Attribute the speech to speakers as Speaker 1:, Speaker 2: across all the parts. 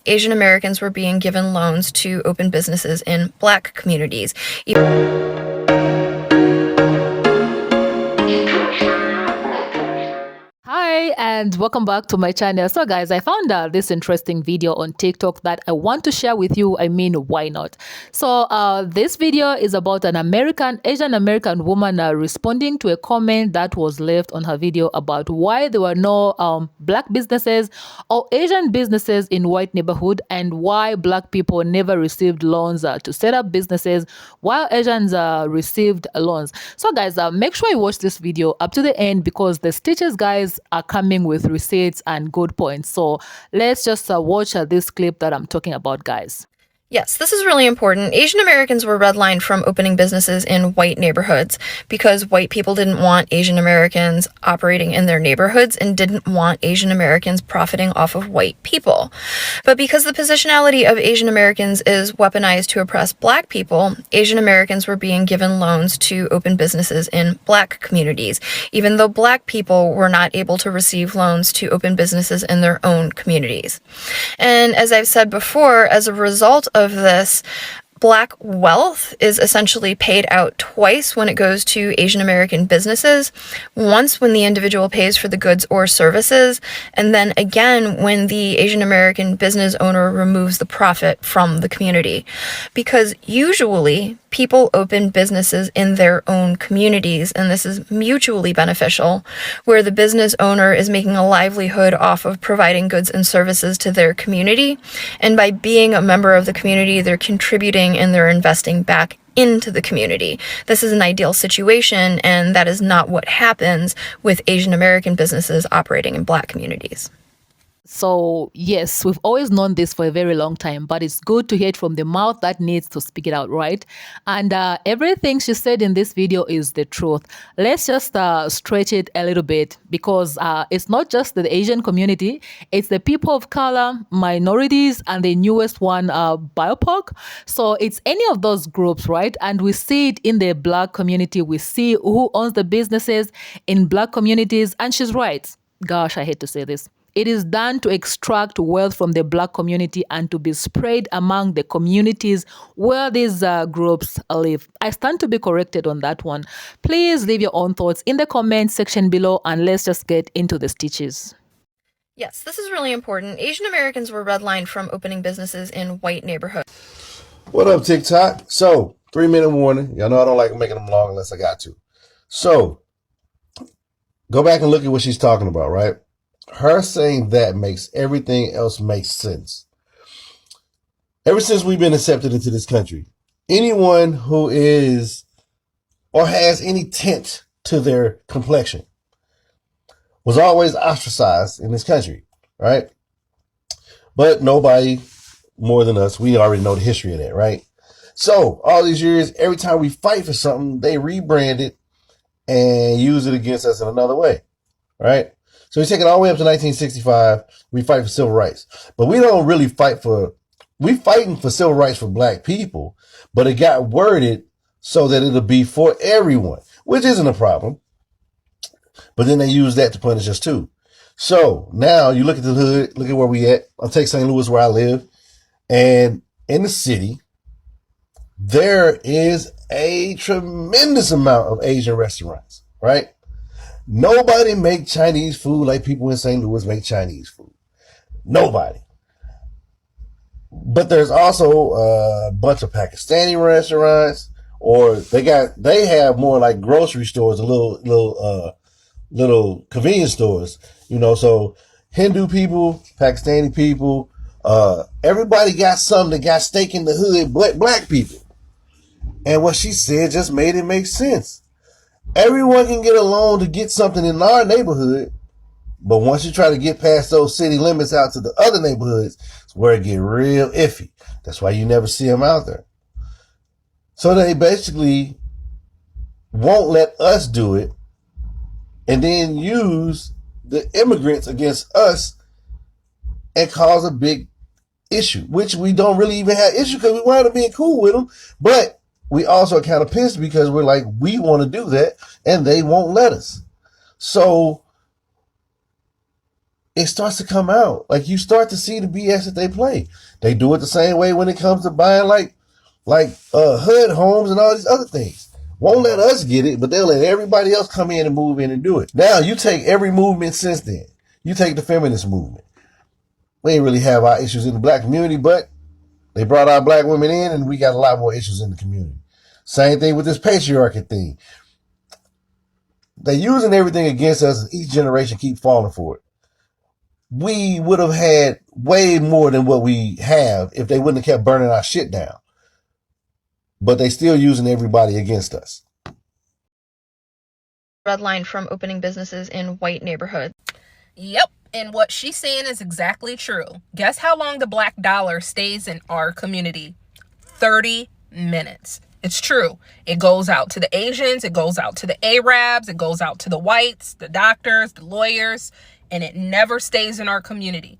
Speaker 1: Asian Americans were being given loans to open businesses in Black communities.
Speaker 2: Hi and welcome back to my channel. So guys, I found this interesting video on TikTok that I want to share with you. I mean, why not? So this video is about an Asian American woman responding to a comment that was left on her video about why there were no Black businesses or Asian businesses in white neighborhood, and why Black people never received loans to set up businesses while Asians received loans. So guys, make sure you watch this video up to the end, because the stitches guys are coming with receipts and good points. So let's just watch this clip that I'm talking about, guys.
Speaker 1: Yes, this is really important. Asian Americans were redlined from opening businesses in white neighborhoods because white people didn't want Asian Americans operating in their neighborhoods and didn't want Asian Americans profiting off of white people. But because the positionality of Asian Americans is weaponized to oppress Black people, Asian Americans were being given loans to open businesses in Black communities, even though Black people were not able to receive loans to open businesses in their own communities. And as I've said before, as a result of this, Black wealth is essentially paid out twice when it goes to Asian American businesses. Once when the individual pays for the goods or services, and then again when the Asian American business owner removes the profit from the community. Because usually people open businesses in their own communities, and this is mutually beneficial, where the business owner is making a livelihood off of providing goods and services to their community. And by being a member of the community, they're contributing and they're investing back into the community. This is an ideal situation, and that is not what happens with Asian American businesses operating in Black communities.
Speaker 2: So yes, we've always known this for a very long time, but it's good to hear it from the mouth that needs to speak it out, right? And everything she said in this video is the truth. Let's just stretch it a little bit, because it's not just the Asian community, it's the people of color, minorities, and the newest one, BIPOC. So it's any of those groups, right? And we see it in the Black community. We see who owns the businesses in Black communities. And she's right. Gosh, I hate to say this. It is done to extract wealth from the Black community and to be spread among the communities where these groups live. I stand to be corrected on that one. Please leave your own thoughts in the comment section below, and let's just get into the stitches.
Speaker 1: Yes, this is really important. Asian Americans were redlined from opening businesses in white neighborhoods.
Speaker 3: What up, TikTok? So, 3-minute warning. Y'all know I don't like making them long unless I got to. So, go back and look at what she's talking about, right? Her saying that makes everything else make sense. Ever since we've been accepted into this country, anyone who is or has any tint to their complexion was always ostracized in this country, right? But nobody more than us, we already know the history of that, right? So all these years, every time we fight for something, they rebrand it and use it against us in another way, right? So we take it all the way up to 1965. We fight for civil rights, but we don't really we fighting for civil rights for Black people, but it got worded so that it'll be for everyone, which isn't a problem. But then they use that to punish us too. So now you look at the hood, look at where we at. I'll take St. Louis where I live, and in the city, there is a tremendous amount of Asian restaurants, right? Nobody make Chinese food like people in St. Louis make Chinese food. Nobody. But there's also a bunch of Pakistani restaurants, or they have more like grocery stores, little convenience stores, you know. So Hindu people, Pakistani people, everybody got something that got stake in the hood, Black people. And what she said just made it make sense. Everyone can get a loan to get something in our neighborhood, but once you try to get past those city limits out to the other neighborhoods, it's where it get real iffy. That's why you never see them out there. So they basically won't let us do it, and then use the immigrants against us and cause a big issue, which we don't really even have issue because we wind up being cool with them, but we also are kind of pissed because we're like, we want to do that and they won't let us. So it starts to come out. Like, you start to see the BS that they play. They do it the same way when it comes to buying like hood homes and all these other things. Won't let us get it, but they'll let everybody else come in and move in and do it. Now, you take every movement since then. You take the feminist movement. We ain't really have our issues in the black community, but they brought our black women in and we got a lot more issues in the community. Same thing with this patriarchy thing. They're using everything against us, and each generation keep falling for it. We would have had way more than what we have if they wouldn't have kept burning our shit down. But they still using everybody against us.
Speaker 1: Red line from opening businesses in white neighborhoods.
Speaker 4: Yep, and what she's saying is exactly true. Guess how long the black dollar stays in our community? 30 minutes. It's true. It goes out to the Asians, it goes out to the Arabs, it goes out to the whites, the doctors, the lawyers, and it never stays in our community.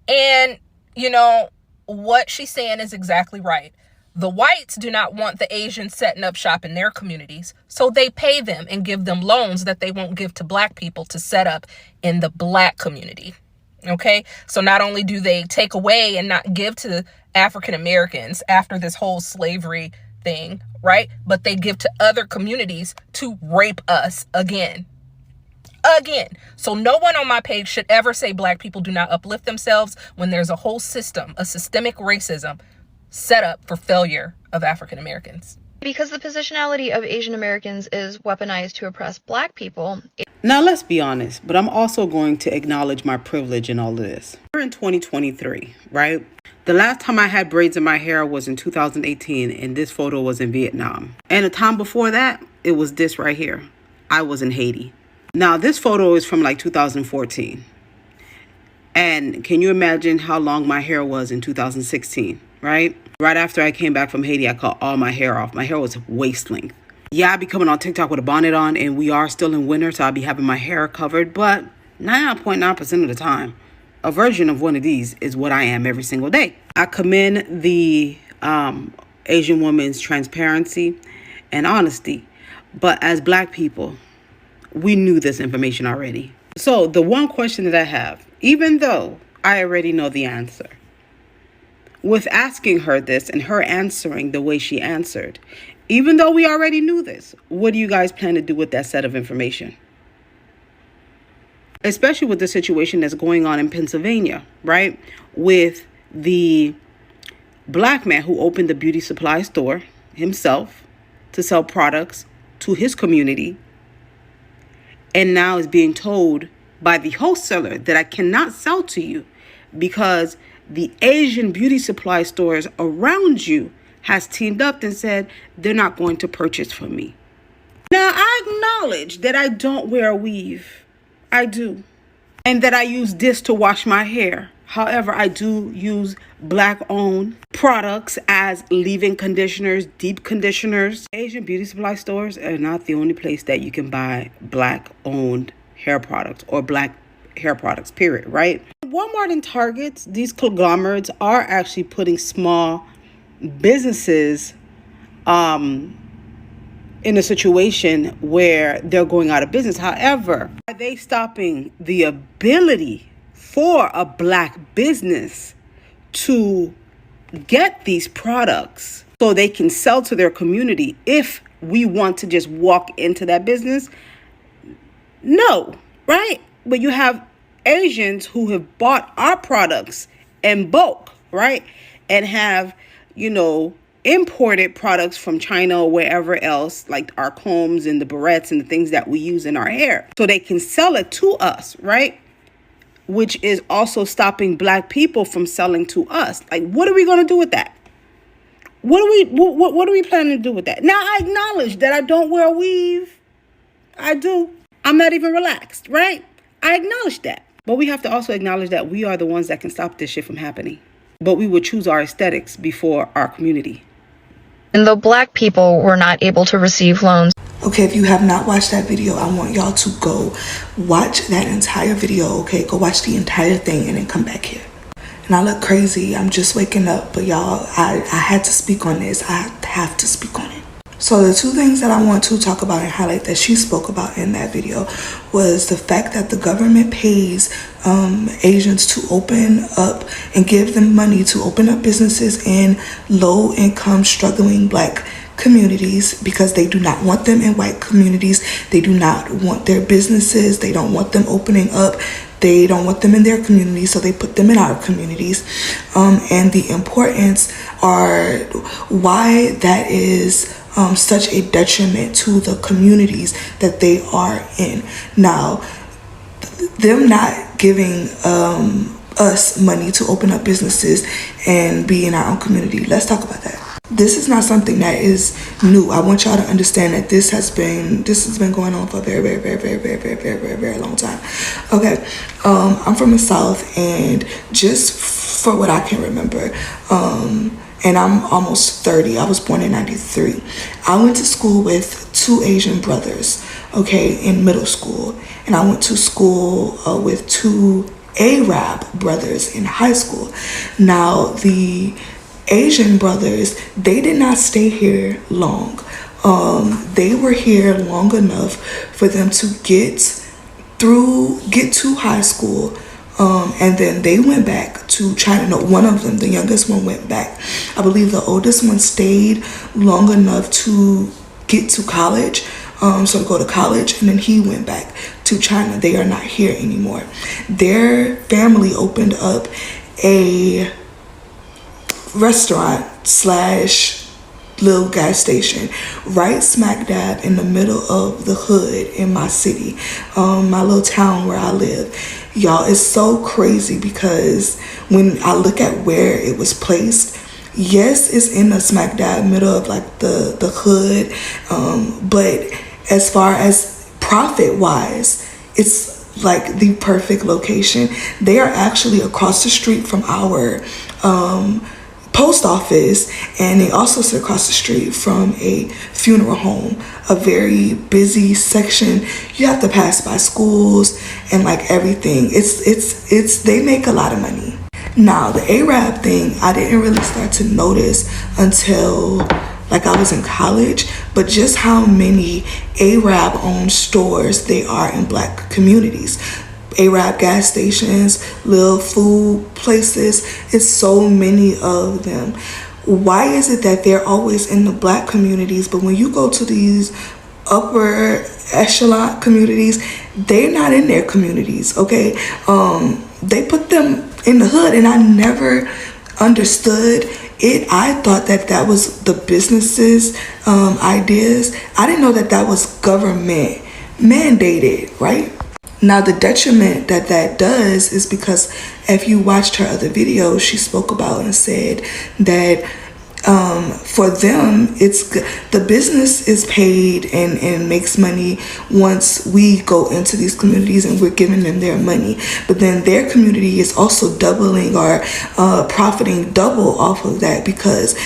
Speaker 4: And, you know, what she's saying is exactly right. The whites do not want the Asians setting up shop in their communities, so they pay them and give them loans that they won't give to black people to set up in the black community. Okay, so not only do they take away and not give to African Americans after this whole slavery thing, right? But they give to other communities to rape us again. So no one on my page should ever say black people do not uplift themselves when there's a whole system, a systemic racism set up for failure of African Americans.
Speaker 1: Because the positionality of Asian Americans is weaponized to oppress black people.
Speaker 5: Now, let's be honest, but I'm also going to acknowledge my privilege in all of this. We're in 2023, right? The last time I had braids in my hair was in 2018, and this photo was in Vietnam. And the time before that, it was this right here. I was in Haiti. Now, this photo is from like 2014. And can you imagine how long my hair was in 2016, right? Right after I came back from Haiti, I cut all my hair off. My hair was waist length. Yeah, I'd be coming on TikTok with a bonnet on, and we are still in winter, so I'll be having my hair covered. But 99.9% of the time, a version of one of these is what I am every single day. I commend the Asian woman's transparency and honesty. But as black people, we knew this information already. So the one question that I have, even though I already know the answer, with asking her this and her answering the way she answered, even though we already knew this, what do you guys plan to do with that set of information? Especially with the situation that's going on in Pennsylvania, right? With the black man who opened the beauty supply store himself to sell products to his community, and now is being told by the wholesaler that I cannot sell to you because the Asian beauty supply stores around you has teamed up and said they're not going to purchase from me. Now, I acknowledge that I don't wear a weave. I do. And that I use this to wash my hair. However, I do use black-owned products as leave-in conditioners, deep conditioners. Asian beauty supply stores are not the only place that you can buy black-owned hair products or black hair products, period, right? Walmart and Targets, these conglomerates are actually putting small businesses in a situation where they're going out of business. However, are they stopping the ability for a black business to get these products so they can sell to their community if we want to just walk into that business? No, right? But you have Asians who have bought our products in bulk, right? And have, imported products from China or wherever else, like our combs and the barrettes and the things that we use in our hair, so they can sell it to us, right? Which is also stopping black people from selling to us. Like, what are we going to do with that? What are we planning to do with that? Now, I acknowledge that I don't wear a weave. I do. I'm not even relaxed, right? I acknowledge that. But we have to also acknowledge that we are the ones that can stop this shit from happening. But we would choose our aesthetics before our community.
Speaker 1: And though black people were not able to receive loans.
Speaker 6: Okay, if you have not watched that video, I want y'all to go watch that entire video, okay? Go watch the entire thing and then come back here. And I look crazy. I'm just waking up. But y'all, I had to speak on this. I have to speak on it. So the two things that I want to talk about and highlight that she spoke about in that video was the fact that the government pays Asians to open up and give them money to open up businesses in low income, struggling Black communities, because they do not want them in white communities. They do not want their businesses. They don't want them opening up. They don't want them in their communities, so they put them in our communities. And the importance are why that is such a detriment to the communities that they are in. Now, them not giving us money to open up businesses and be in our own community. Let's talk about that. This is not something that is new. I want y'all to understand that this has been going on for a very long time. Okay, I'm from the South, and just for what I can remember, and I'm almost 30. I was born in 93. I went to school with 2 Asian brothers, okay, in middle school. And I went to school with 2 Arab brothers in high school. Now, the Asian brothers, they did not stay here long. They were here long enough for them to get to high school. And then they went back to China. No, one of them, the youngest one, went back. I believe the oldest one stayed long enough to get to college, so to go to college, and then he went back to China. They are not here anymore. Their family opened up a restaurant / little gas station right smack dab in the middle of the hood in my city, my little town where I live. Y'all, it's so crazy because when I look at where it was placed, yes, it's in the smack dab middle of like the hood, but as far as profit wise, it's like the perfect location. They are actually across the street from our post office, and they also sit across the street from a funeral home, a very busy section. You have to pass by schools and like everything. It's they make a lot of money. Now, the Arab thing, I didn't really start to notice until like I was in college, but just how many Arab owned stores they are in Black communities. Arab gas stations, little food places, it's so many of them. Why is it that they're always in the Black communities, but when you go to these upper echelon communities, they're not in their communities, okay? They put them in the hood, and I never understood it. I thought that was the businesses' ideas. I didn't know that was government mandated, right? Now, the detriment that does is because if you watched her other videos, she spoke about and said that for them, it's the business is paid and makes money once we go into these communities and we're giving them their money. But then their community is also doubling or profiting double off of that, because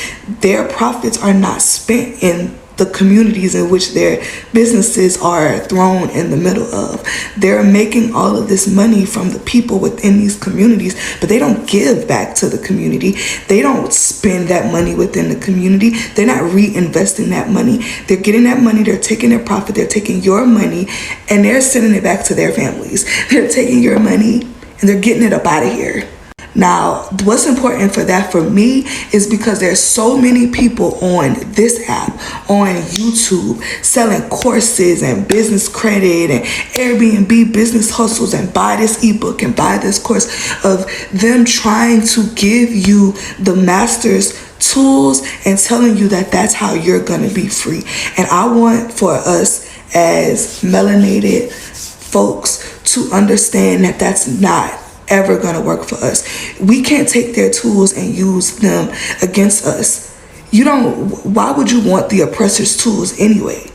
Speaker 6: their profits are not spent in the communities in which their businesses are thrown in the middle of. They're making all of this money from the people within these communities, but they don't give back to the community. They don't spend that money within the community. They're not reinvesting that money. They're getting that money, they're taking their profit, they're taking your money, and they're sending it back to their families. They're taking your money and they're getting it up out of here. Now, what's important for that for me is because there's so many people on this app, on YouTube, selling courses and business credit and Airbnb business hustles and buy this ebook and buy this course, of them trying to give you the master's tools and telling you that that's how you're going to be free. And I want for us as melanated folks to understand that that's not ever gonna work for us. We can't take their tools and use them against us. Why would you want the oppressor's tools anyway?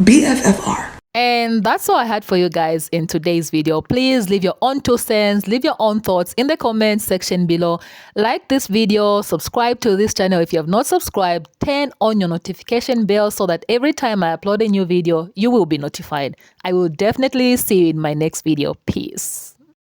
Speaker 6: BFFR.
Speaker 2: And that's all I had for you guys in today's video. Please leave your own 2 cents, leave your own thoughts in the comment section below. Like this video, subscribe to this channel if you have not subscribed, turn on your notification bell so that every time I upload a new video, you will be notified. I will definitely see you in my next video. Peace.